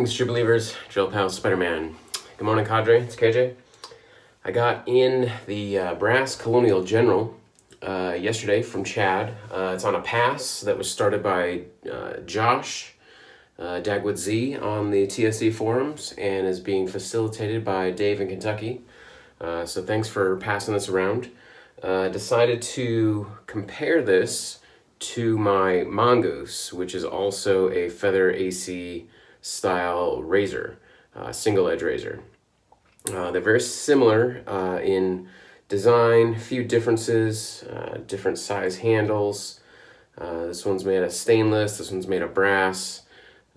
Greetings, true believers, drill pal, Spider-Man. Good morning, Cadre. It's KJ. I got in the brass Colonial General yesterday from Chad. It's on a pass that was started by Josh Dagwood Z on the TSC forums and is being facilitated by Dave in Kentucky. So thanks for passing this around. Decided to compare this to my Mongoose, which is also a feather AC style razor, single edge razor. They're very similar in design, a few differences, different size handles. This one's made of stainless, this one's made of brass,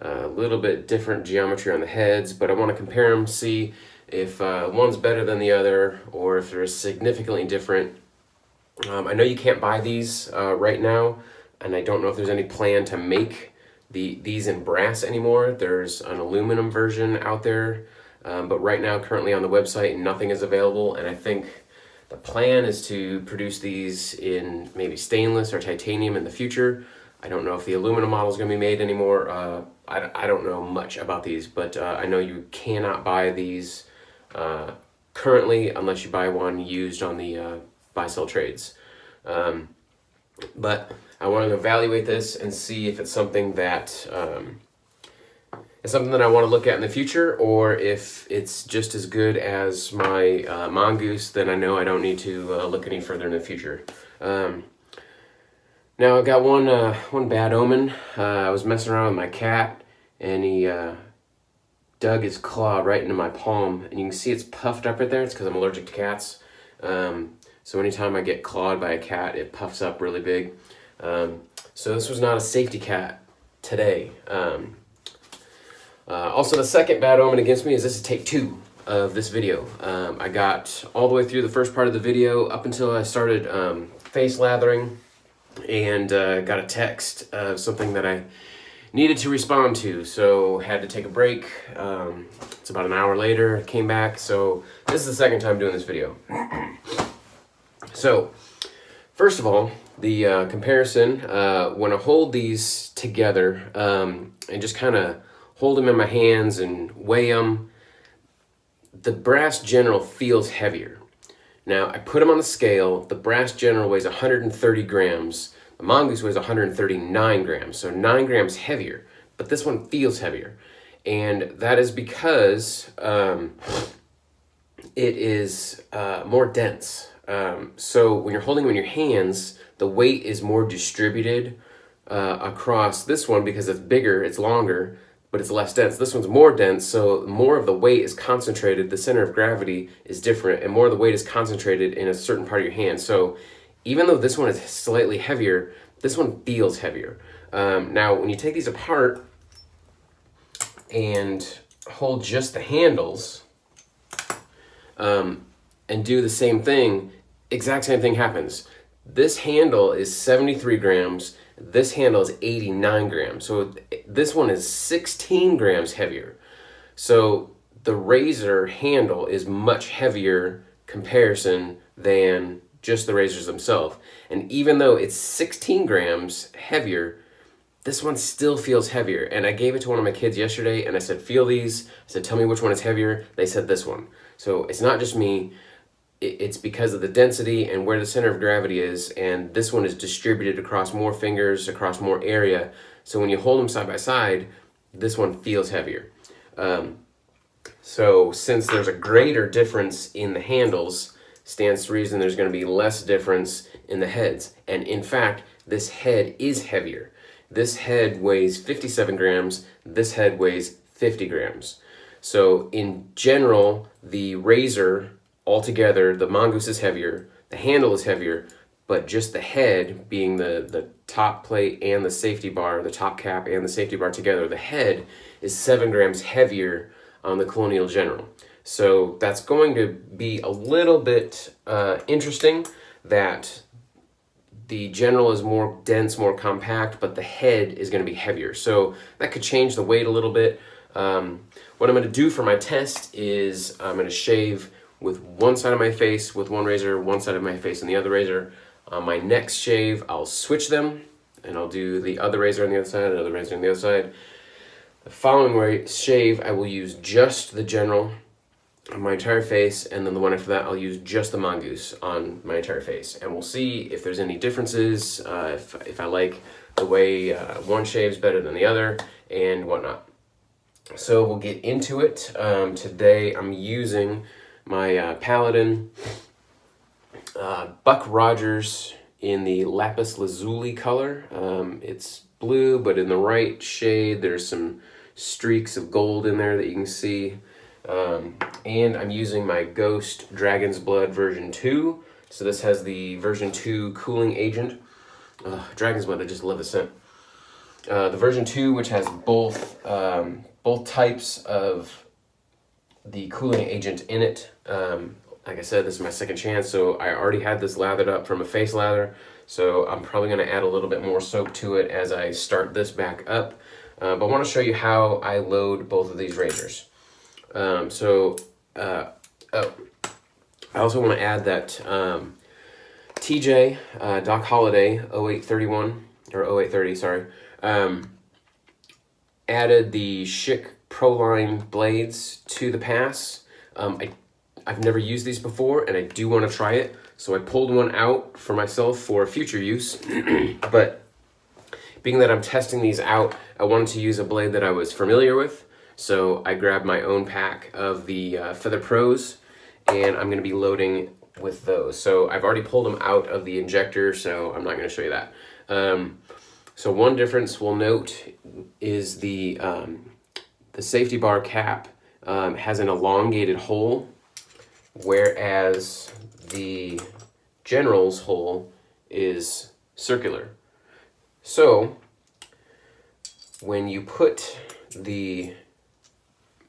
a little bit different geometry on the heads, but I want to compare them, see if one's better than the other or if they're significantly different. I know you can't buy these right now, and I don't know if there's any plan to make these in brass anymore. There's an aluminum version out there, but right now, currently on the website, nothing is available, and I think the plan is to produce these in maybe stainless or titanium in the future. I don't know if the aluminum model is going to be made anymore. I don't know much about these, but I know you cannot buy these currently unless you buy one used on the buy-sell trades. But I want to evaluate this and see if it's something that I want to look at in the future, or if it's just as good as my Mongoose. Then I know I don't need to look any further in the future. Now I got one bad omen. I was messing around with my cat, and he dug his claw right into my palm, and you can see it's puffed up right there. It's because I'm allergic to cats. So anytime I get clawed by a cat, it puffs up really big. So this was not a safety cat today. Also, the second bad omen against me is this is take 2 of this video. I got all the way through the first part of the video up until I started face lathering, and got a text of something that I needed to respond to, so had to take a break. It's about an hour later, came back, so this is the second time doing this video. So, first of all, the comparison, when I hold these together and just kind of hold them in my hands and weigh them, the Brass General feels heavier. Now, I put them on the scale. The Brass General weighs 130 grams. The Mongoose weighs 139 grams, so 9 grams heavier, but this one feels heavier. And that is because it is more dense. So when you're holding them in your hands, the weight is more distributed across this one because it's bigger, it's longer, but it's less dense. This one's more dense, so more of the weight is concentrated. The center of gravity is different, and more of the weight is concentrated in a certain part of your hand. So even though this one is slightly heavier, this one feels heavier. Now, when you take these apart and hold just the handles and do the same thing, exact same thing happens. This handle is 73 grams. This handle is 89 grams. So this one is 16 grams heavier. So the razor handle is much heavier comparison than just the razors themselves. And even though it's 16 grams heavier, this one still feels heavier. And I gave it to one of my kids yesterday, and I said, feel these. I said, tell me which one is heavier. They said this one. So it's not just me. It's because of the density and where the center of gravity is, and this one is distributed across more fingers, across more area. So when you hold them side by side, this one feels heavier. So since there's a greater difference in the handles, stands to reason there's going to be less difference in the heads. And in fact, this head is heavier. This head weighs 57 grams. This head weighs 50 grams. So in general, the razor altogether, the Mongoose is heavier, the handle is heavier, but just the head, being the top plate and the safety bar, the top cap and the safety bar together, the head is 7 grams heavier on the Colonial General. So that's going to be a little bit interesting that the General is more dense, more compact, but the head is going to be heavier. So that could change the weight a little bit. What I'm going to do for my test is I'm going to shave with one side of my face with one razor, one side of my face and the other razor. On my next shave, I'll switch them, and I'll do the other razor on the other side, another razor on the other side. The following shave, I will use just the General on my entire face, and then the one after that, I'll use just the Mongoose on my entire face. And we'll see if there's any differences, if I like the way one shaves better than the other, and whatnot. So we'll get into it. Today I'm using my Paladin Buck Rogers in the Lapis Lazuli color. It's blue, but in the right shade, there's some streaks of gold in there that you can see. And I'm using my Ghost Dragon's Blood version 2. So this has the version 2 cooling agent. Dragon's Blood, I just love the scent. The version 2, which has both types of the cooling agent in it. Like I said, this is my second chance, so I already had this lathered up from a face lather, so I'm probably going to add a little bit more soap to it as I start this back up. But I want to show you how I load both of these razors. I also want to add that TJ, Doc Holliday 0831, or 0830, sorry, added the Schick Proline blades to the pass. I've never used these before, and I do want to try it, so I pulled one out for myself for future use. But being that I'm testing these out, I wanted to use a blade that I was familiar with, so I grabbed my own pack of the Feather Pros, and I'm going to be loading with those. So I've already pulled them out of the injector, so I'm not going to show you that. So one difference we'll note is the safety bar cap has an elongated hole, whereas the General's hole is circular. So when you put the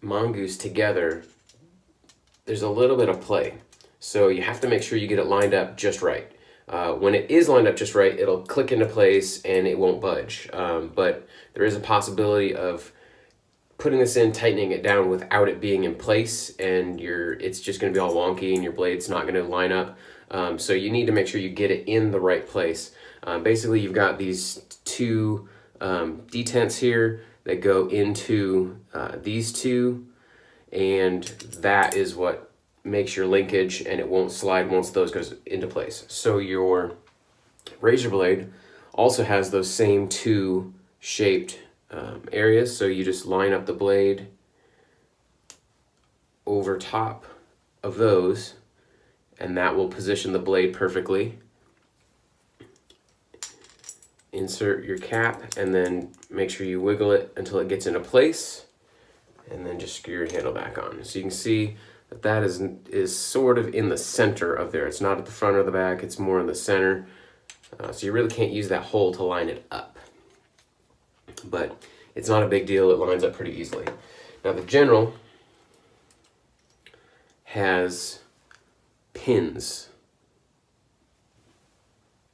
Mongoose together, there's a little bit of play. So you have to make sure you get it lined up just right. When it is lined up just right, it'll click into place and it won't budge. But there is a possibility of putting this in, tightening it down without it being in place, and it's just going to be all wonky and your blade's not going to line up. So you need to make sure you get it in the right place. Basically, you've got these two detents here that go into these two, and that is what makes your linkage, and it won't slide once those goes into place. So your razor blade also has those same two shaped areas, so you just line up the blade over top of those, and that will position the blade perfectly. Insert your cap and then make sure you wiggle it until it gets into place, and then just screw your handle back on. So you can see that that is sort of in the center of there. It's not at the front or the back, it's more in the center. So you really can't use that hole to line it up. But it's not a big deal, it lines up pretty easily. Now the General has pins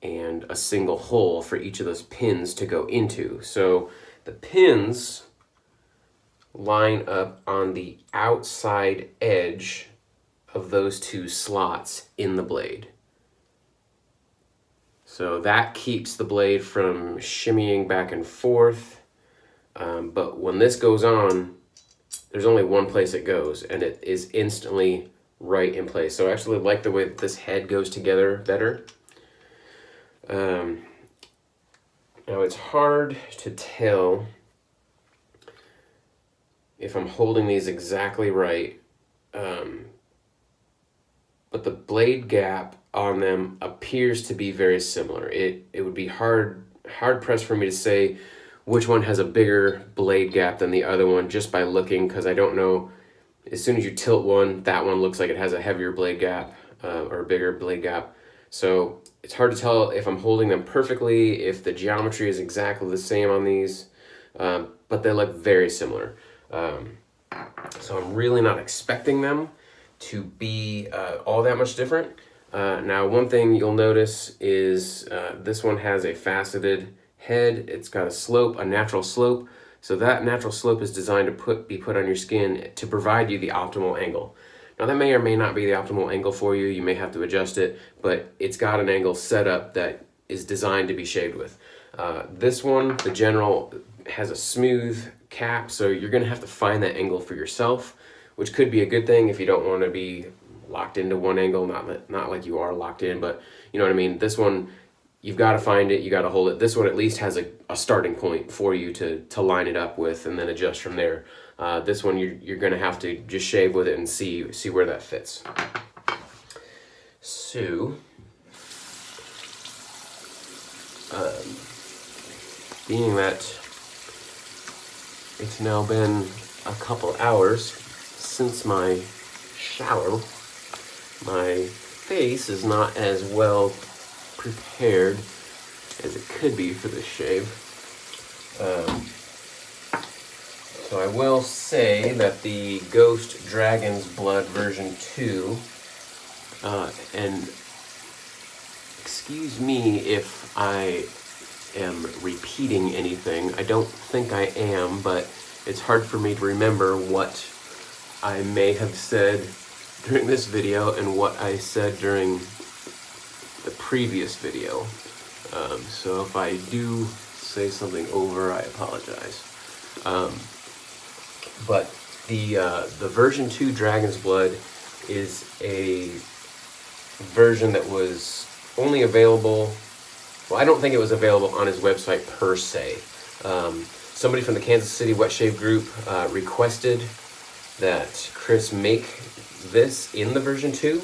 and a single hole for each of those pins to go into. So the pins line up on the outside edge of those two slots in the blade. So that keeps the blade from shimmying back and forth. But when this goes on, there's only one place it goes, and it is instantly right in place. So I actually like the way that this head goes together better. Now it's hard to tell if I'm holding these exactly right, but the blade gap on them appears to be very similar. It would be hard pressed for me to say which one has a bigger blade gap than the other one just by looking, because I don't know. As soon as you tilt one, that one looks like it has a heavier blade gap or a bigger blade gap. So it's hard to tell if I'm holding them perfectly, if the geometry is exactly the same on these, but they look very similar. So I'm really not expecting them to be all that much different. Now, one thing you'll notice is this one has a faceted head. It's got a slope, a natural slope. So that natural slope is designed to be put on your skin to provide you the optimal angle. Now that may or may not be the optimal angle for you. You may have to adjust it, but it's got an angle set up that is designed to be shaved with. This one, the General, has a smooth cap, so you're gonna have to find that angle for yourself, which could be a good thing if you don't want to be locked into one angle. Not like you are locked in, but you know what I mean. This one, you've got to find it, you got to hold it. This one at least has a starting point for you to line it up with, and then adjust from there. This one you're gonna have to just shave with it and see where that fits. So, being that it's now been a couple hours since my shower, my face is not as well prepared as it could be for this shave. So I will say that the Ghost Dragon's Blood version 2, and excuse me if I am repeating anything. I don't think I am, but it's hard for me to remember what I may have said during this video and what I said during the previous video. So if I do say something over, I apologize. But the version 2 Dragon's Blood is a version that was only available, well, I don't think it was available on his website per se. Somebody from the Kansas City Wet Shave Group requested that Chris make this in the version 2,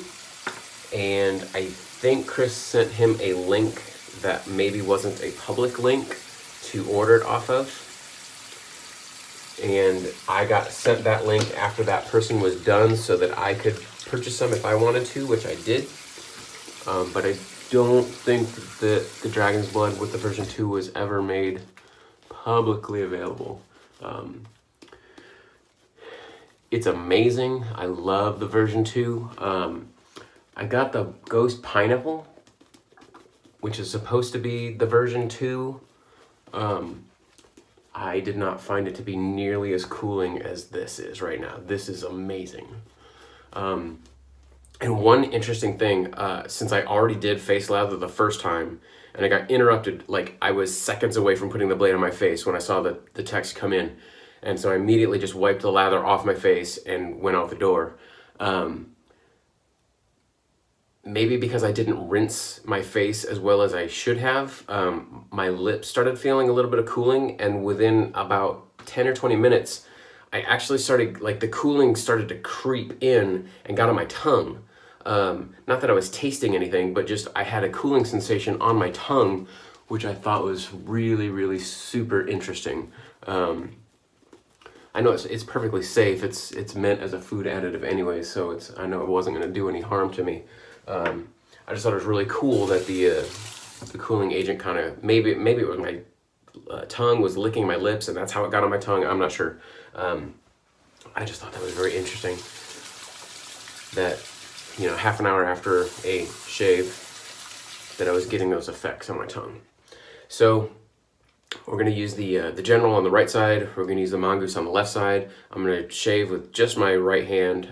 and I think Chris sent him a link that maybe wasn't a public link to order it off of. And I got sent that link after that person was done so that I could purchase some if I wanted to, which I did. But I don't think that the Dragon's Blood with the version 2 was ever made publicly available. It's amazing. I love the version 2. I got the Ghost Pineapple, which is supposed to be the version 2. I did not find it to be nearly as cooling as this is right now. This is amazing. And one interesting thing, since I already did face lather the first time, and I got interrupted, like I was seconds away from putting the blade on my face when I saw the text come in. And so I immediately just wiped the lather off my face and went out the door. Maybe because I didn't rinse my face as well as I should have, my lips started feeling a little bit of cooling, and within about 10 or 20 minutes, I actually started, like the cooling started to creep in and got on my tongue. Not that I was tasting anything, but just I had a cooling sensation on my tongue, which I thought was really, really super interesting. I know it's perfectly safe. It's meant as a food additive anyway, so I know it wasn't going to do any harm to me. I just thought it was really cool that the cooling agent kind of, maybe it was my tongue was licking my lips and that's how it got on my tongue. I'm not sure. I just thought that was very interesting that, you know, half an hour after a shave that I was getting those effects on my tongue. So we're going to use the General on the right side. We're going to use the Mongoose on the left side. I'm going to shave with just my right hand,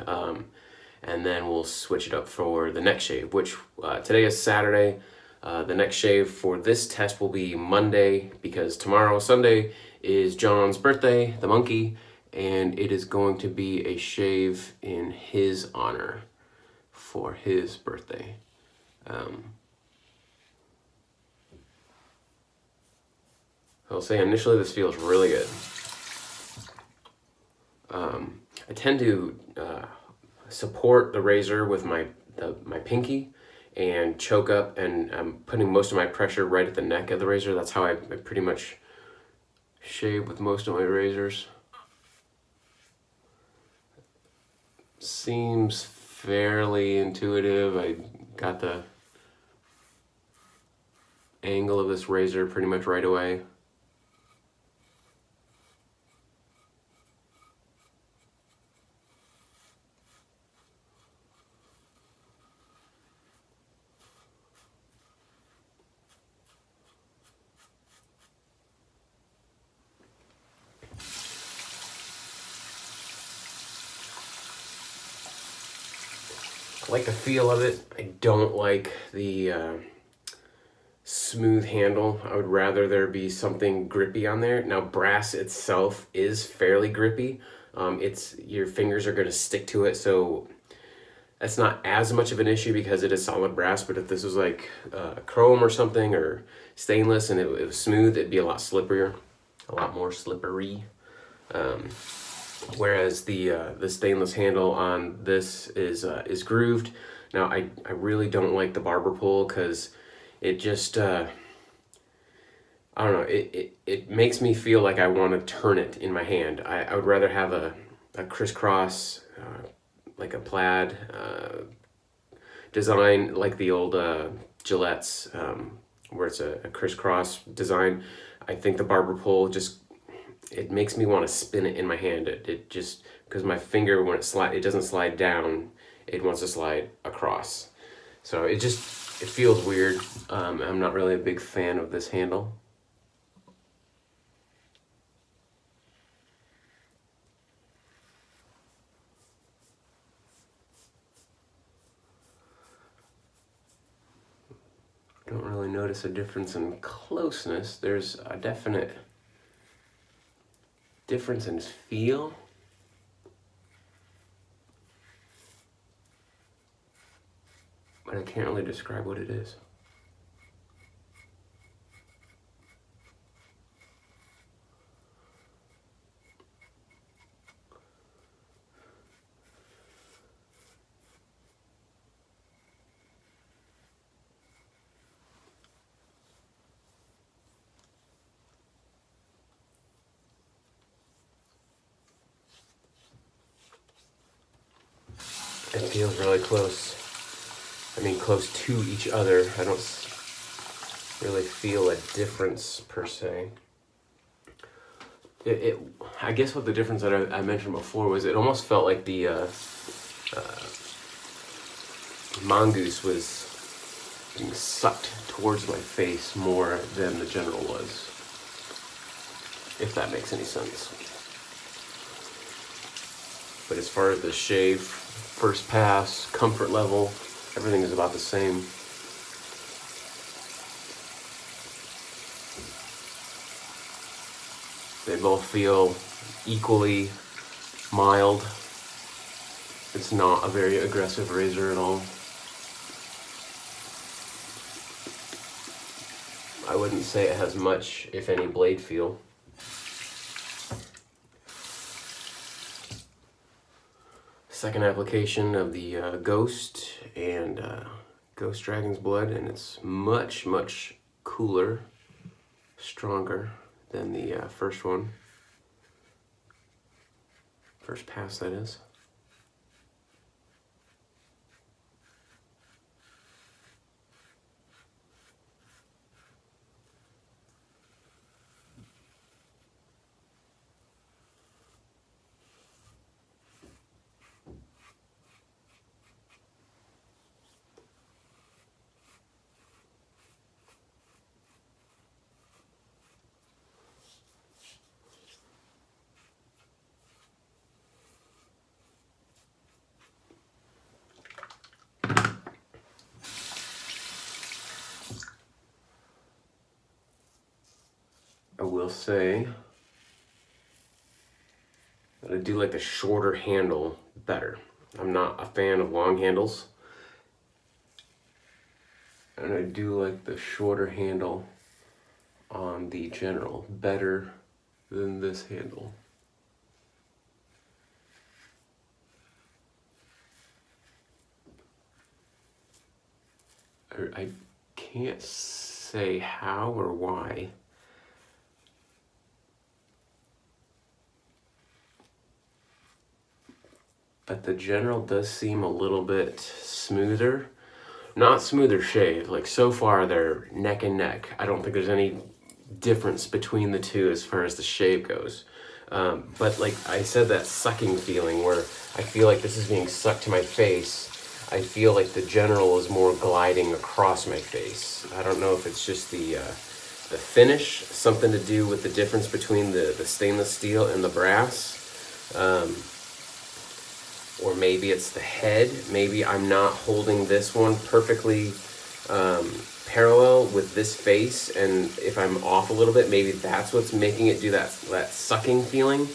and then we'll switch it up for the next shave, which today is Saturday. The next shave for this test will be Monday, because tomorrow, Sunday, is John's birthday, the monkey, and it is going to be a shave in his honor for his birthday. I'll say initially this feels really good. I tend to support the razor with my pinky and choke up, and I'm putting most of my pressure right at the neck of the razor. That's how I pretty much shave with most of my razors. Seems fairly intuitive. I got the angle of this razor pretty much right away. I like the feel of it. I don't like the smooth handle. I would rather there be something grippy on there. Now, brass itself is fairly grippy. Your fingers are going to stick to it, so that's not as much of an issue because it is solid brass. But if this was like chrome or something, or stainless, and it was smooth, it'd be a lot slipperier, a lot more slippery. Whereas the stainless handle on this is grooved. Now, I really don't like the barber pole because it just I don't know, it makes me feel like I want to turn it in my hand. I would rather have a crisscross, like a plaid design, like the old Gillette's, where it's a crisscross design. I think the barber pole just, it makes me want to spin it in my hand. It just, because my finger, when it doesn't slide down, it wants to slide across. So it feels weird. I'm not really a big fan of this handle. Don't really notice a difference in closeness. There's a definite difference in feel. But I can't really describe what it is. It feels really close. I mean, close to each other. I don't really feel a difference per se. I guess what the difference that I mentioned before was, it almost felt like the Mongoose was being sucked towards my face more than the General was, if that makes any sense. But as far as the shave, first pass, comfort level, everything is about the same. They both feel equally mild. It's not a very aggressive razor at all. I wouldn't say it has much, if any, blade feel. Second application of the Ghost and Ghost Dragon's Blood, and it's much, much cooler, stronger than the first one. First pass, that is. I will say that I do like the shorter handle better. I'm not a fan of long handles, and I do like the shorter handle on the General better than this handle. I can't say how or why. But the General does seem a little bit smoother. Not smoother shave, like so far they're neck and neck. I don't think there's any difference between the two as far as the shave goes. But like I said, that sucking feeling where I feel like this is being sucked to my face, I feel like the General is more gliding across my face. I don't know if it's just the finish, something to do with the difference between the stainless steel and the brass. Or maybe it's the head. Maybe I'm not holding this one perfectly parallel with this face, and if I'm off a little bit, maybe that's what's making it do that sucking feeling.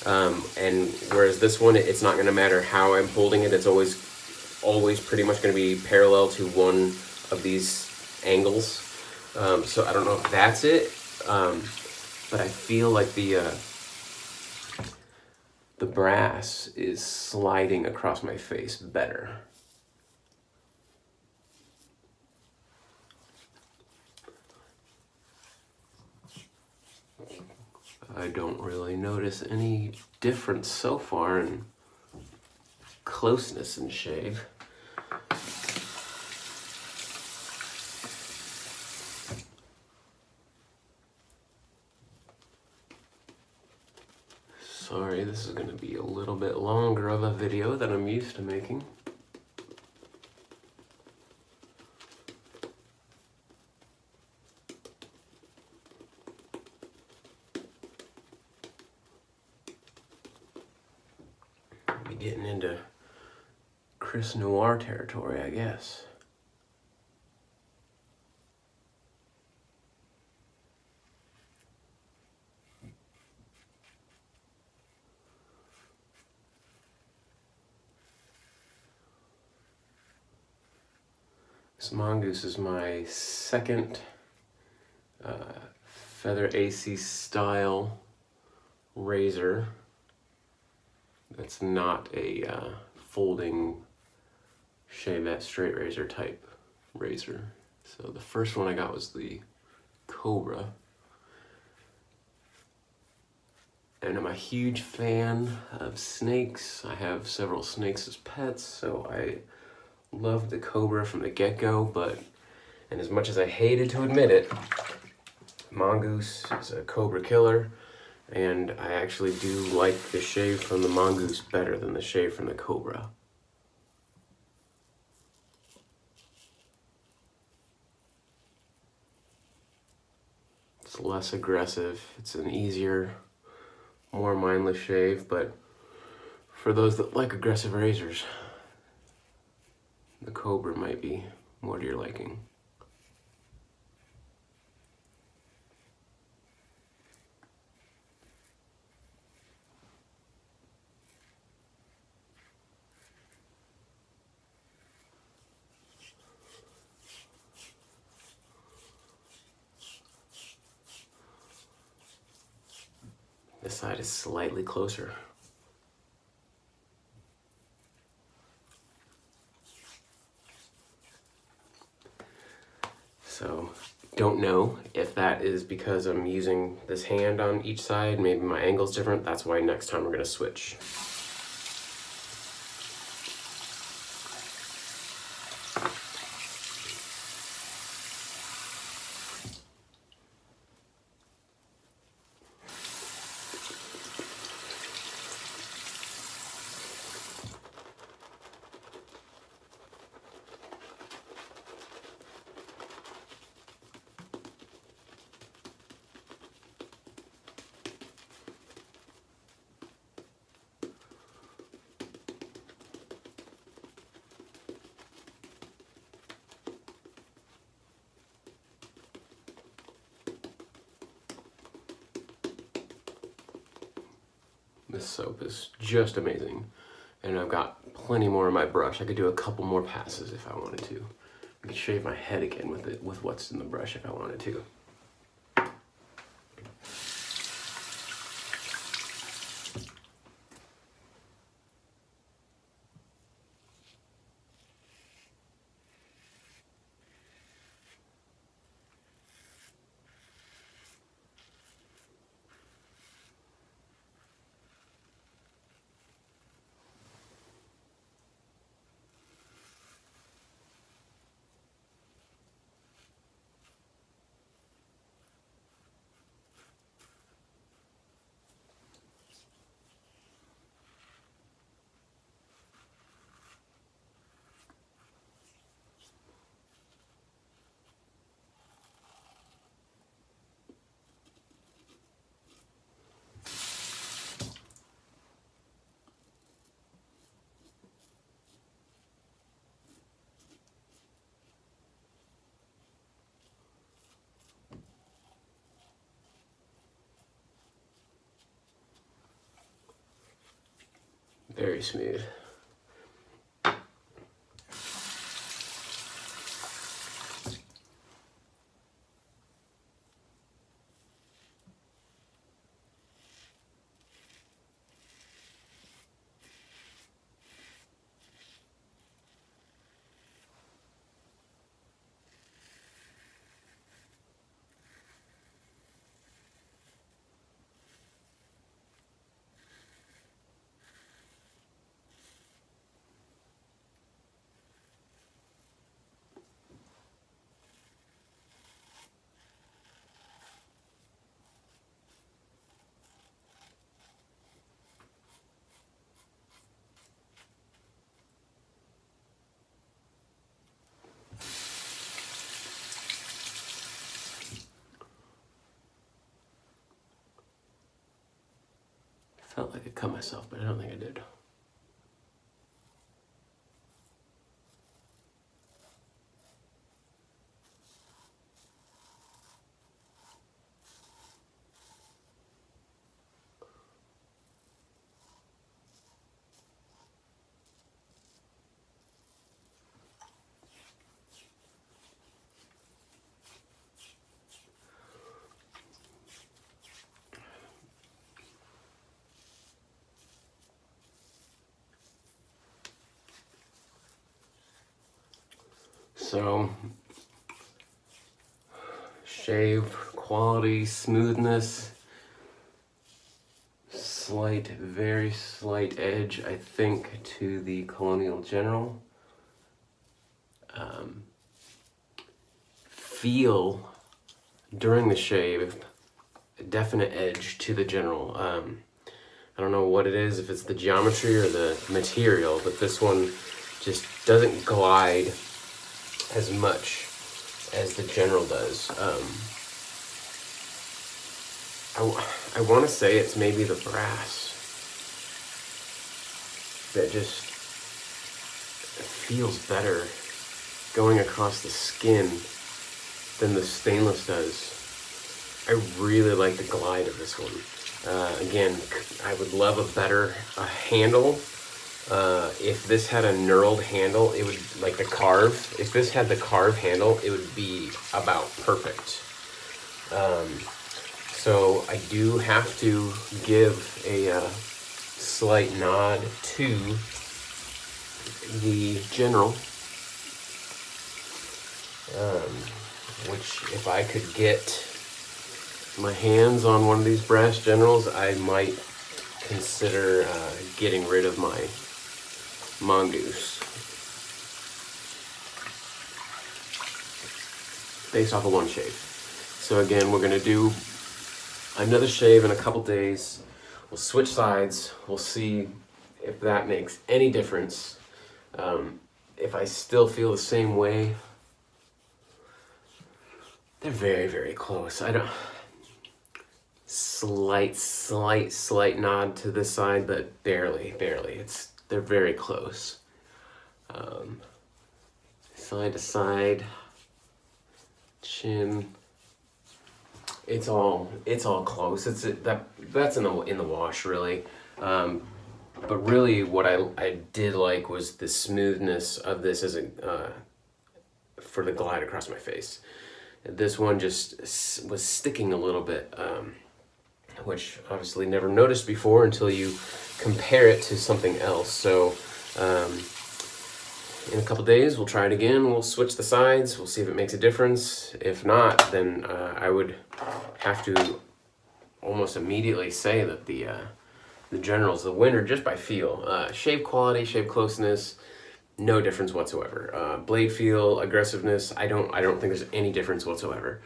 And whereas this one, it's not going to matter how I'm holding it, it's always pretty much going to be parallel to one of these angles. So I don't know if that's it, but I feel like the brass is sliding across my face better. I don't really notice any difference so far in closeness and shave. Sorry, this is going to be a little bit longer of a video than I'm used to making. I'll be getting into Chris Noir territory, I guess. This Mongoose is my second Feather AC style razor that's not a folding shavette straight razor type razor. So the first one I got was the Cobra, and I'm a huge fan of snakes. I have several snakes as pets, so I loved the Cobra from the get-go, and as much as I hated to admit it, Mongoose is a Cobra killer, and I actually do like the shave from the Mongoose better than the shave from the Cobra. It's less aggressive, it's an easier, more mindless shave, but for those that like aggressive razors, the Cobra might be more to your liking. This side is slightly closer. So, don't know if that is because I'm using this hand on each side, maybe my angle's different, that's why next time we're gonna switch. This soap is just amazing, and I've got plenty more in my brush. I could do a couple more passes if I wanted to. I could shave my head again with what's in the brush if I wanted to. Very smooth. Felt like I cut myself, but I don't think I did. So, shave quality, smoothness, slight, very slight edge, I think, to the Colonial General. Feel, during the shave, a definite edge to the General. I don't know what it is, if it's the geometry or the material, but this one just doesn't glide as much as the General does. I want to say it's maybe the brass that just feels better going across the skin than the stainless does. I really like the glide of this one. Again, I would love a better handle. If this had a knurled handle, it would, like the carve, if this had the carve handle, it would be about perfect. So I do have to give a slight nod to the General, which if I could get my hands on one of these brass Generals, I might consider getting rid of my Mongoose based off of one shave. So again, we're gonna do another shave in a couple days. We'll switch sides. We'll see if that makes any difference. If I still feel the same way, they're very, very close. I don't. Slight nod to this side, but barely. They're very close. Side to side, chin. It's all close. That's in the wash, really. But really, what I did like was the smoothness of this as for the glide across my face. This one just was sticking a little bit, which obviously never noticed before until you compare it to something else. So in a couple days, we'll try it again. We'll switch the sides. We'll see if it makes a difference. If not, then I would have to almost immediately say that the General's the winner just by feel. Shave quality, shave closeness, no difference whatsoever. Blade feel, aggressiveness, I don't think there's any difference whatsoever.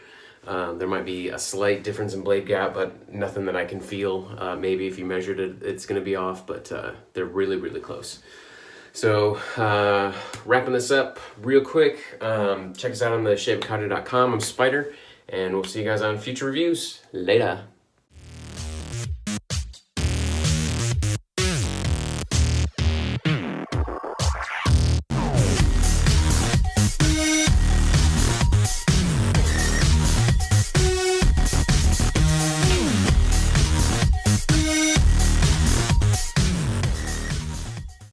There might be a slight difference in blade gap, but nothing that I can feel. Maybe if you measured it, it's going to be off, but they're really, really close. So wrapping this up real quick, check us out on the shaveacademy.com. I'm Spider, and we'll see you guys on future reviews. Later.